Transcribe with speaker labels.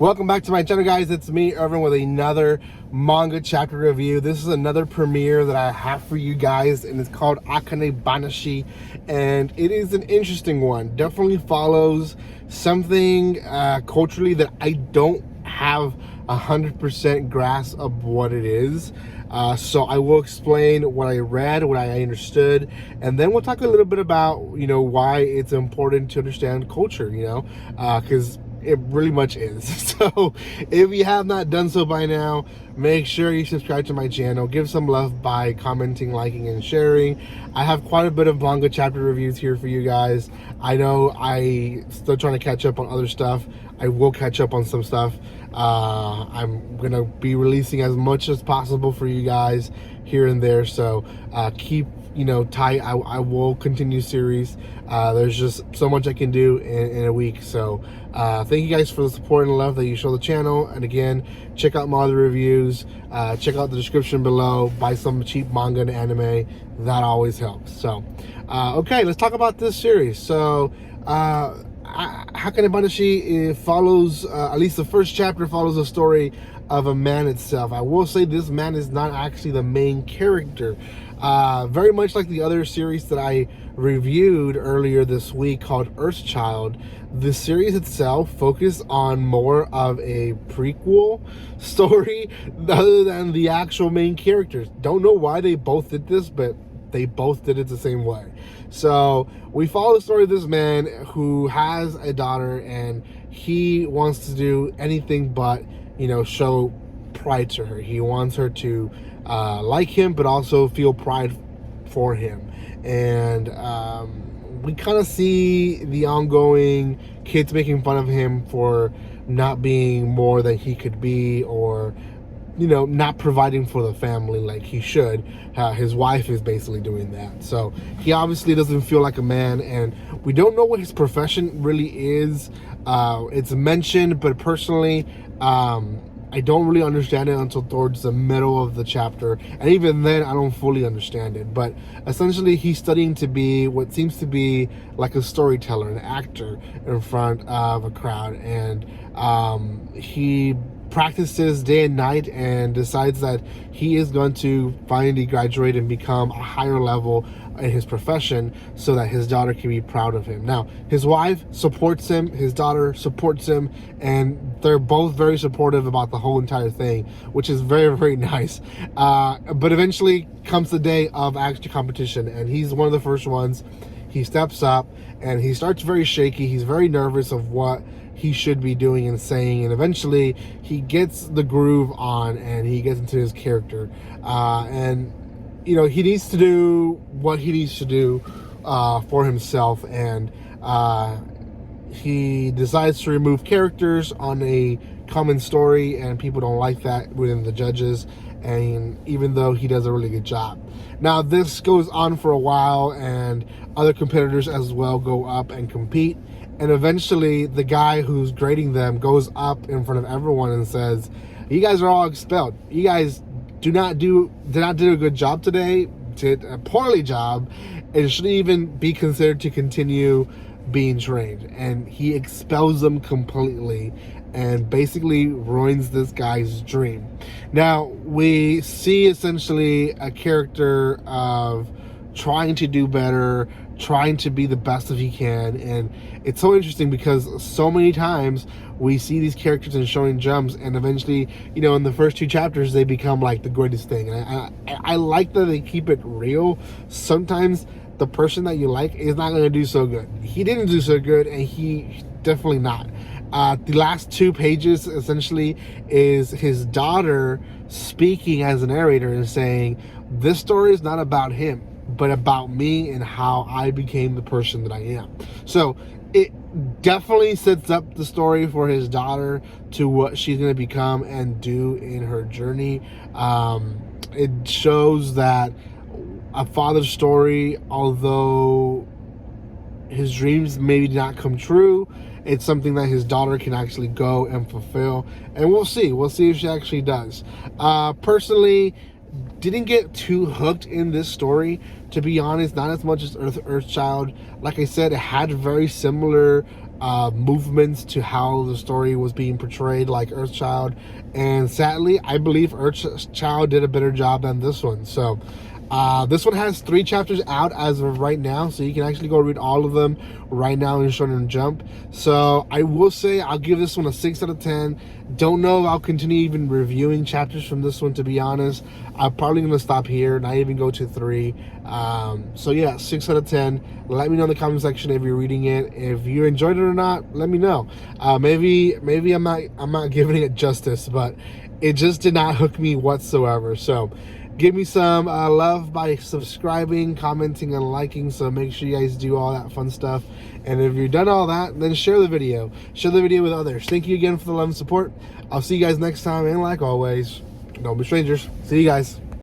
Speaker 1: Welcome back to my channel, guys. It's me, Irvin, with another manga chapter review. This is another premiere that I have for you guys, and it's called Akane Banashi, and it is an interesting one. Definitely follows something culturally that I don't have 100% grasp of what it is. So I will explain what I read, what I understood, and then we'll talk a little bit about, why it's important to understand culture, because it really much is. So if you have not done so by now, make sure you subscribe to my channel. Give some love by commenting, liking, and sharing. I have quite a bit of manga chapter reviews here for you guys. I know I still trying to catch up on other stuff. I will catch up on some stuff. I'm gonna be releasing as much as possible for you guys here and there, so keep tight. I will continue series. There's just so much I can do in a week, so thank you guys for the support and love that you show the channel. And again, check out my other reviews, check out the description below, buy some cheap manga and anime. That always helps. So okay, let's talk about this series. So Akane Banashi follows, at least the first chapter follows the story of a man itself. I will say this man is not actually the main character. Very much like the other series that I reviewed earlier this week called Earthchild, the series itself focused on more of a prequel story other than the actual main characters. Don't know why they both did this, but they both did it the same way. So we follow the story of this man who has a daughter, and he wants to do anything but, show pride to her. He wants her to like him, but also feel pride for him. And we kind of see the ongoing kids making fun of him for not being more than he could be, or not providing for the family like he should. His wife is basically doing that. So he obviously doesn't feel like a man, and we don't know what his profession really is. It's mentioned, but personally, I don't really understand it until towards the middle of the chapter, and even then I don't fully understand it. But essentially he's studying to be what seems to be like a storyteller, an actor in front of a crowd, and he practices day and night and decides that he is going to finally graduate and become a higher level in his profession so that his daughter can be proud of him. Now, his wife supports him, his daughter supports him, and they're both very supportive about the whole entire thing, which is very, very nice. But eventually comes the day of actual competition, and he's one of the first ones. He steps up and he starts very shaky. He's very nervous of what he should be doing and saying, and eventually he gets the groove on and he gets into his character, and he needs to do what he needs to do for himself, and he decides to remove characters on a common story, and people don't like that within the judges, and even though he does a really good job. Now this goes on for a while, and other competitors as well go up and compete, and eventually the guy who's grading them goes up in front of everyone and says, "You guys are all expelled. You guys did not do a good job today, did a poorly job, and shouldn't even be considered to continue being trained." And he expels them completely and basically ruins this guy's dream. Now we see essentially a character of trying to do better, trying to be the best that he can, and it's so interesting because so many times we see these characters in Shonen Jumps, and eventually, in the first two chapters, they become like the greatest thing. And I like that they keep it real. Sometimes the person that you like is not going to do so good. He didn't do so good, and he definitely not. The last 2 pages essentially is his daughter speaking as a narrator and saying, "This story is not about him, but about me and how I became the person that I am." So it definitely sets up the story for his daughter to what she's going to become and do in her journey. It shows that a father's story, although his dreams maybe did not come true, it's something that his daughter can actually go and fulfill, and we'll see if she actually does. Personally, didn't get too hooked in this story, to be honest, not as much as Earthchild. Like I said, it had very similar movements to how the story was being portrayed, like Earthchild. And sadly, I believe Earthchild did a better job than this one. So this one has 3 chapters out as of right now, so you can actually go read all of them right now in Shonen Jump. So I will say I'll give this one a 6 out of 10. Don't know if I'll continue even reviewing chapters from this one, to be honest. I'm probably going to stop here, not even go to 3. So yeah, 6 out of 10. Let me know in the comment section if you're reading it. If you enjoyed it or not, let me know. Maybe I'm not giving it justice, but it just did not hook me whatsoever. So give me some love by subscribing, commenting, and liking. So make sure you guys do all that fun stuff. And if you've done all that, then share the video. Share the video with others. Thank you again for the love and support. I'll see you guys next time. And like always, don't be strangers. See you guys.